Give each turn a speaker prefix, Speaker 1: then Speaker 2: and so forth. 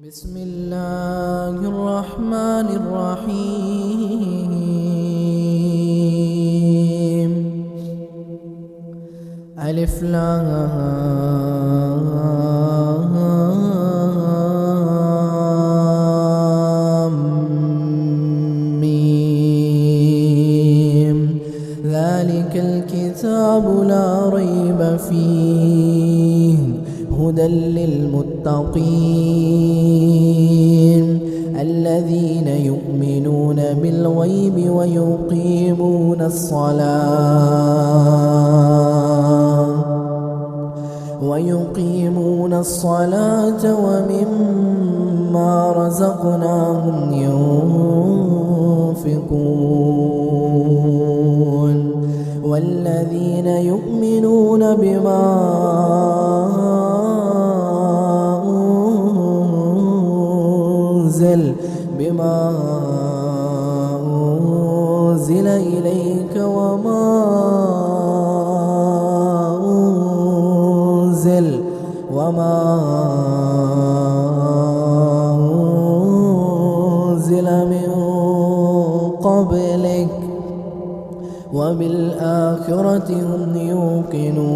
Speaker 1: بسم الله الرحمن الرحيم. ألف لام ميم. ذلك الكتاب لا ريب فيه هدى للمتقين الذين يؤمنون بالغيب ويقيمون الصلاة ومما رزقناهم ينفقون والذين يؤمنون بما أنزل إليك وما أنزل من قبلك وبالآخرة هم يوقنون.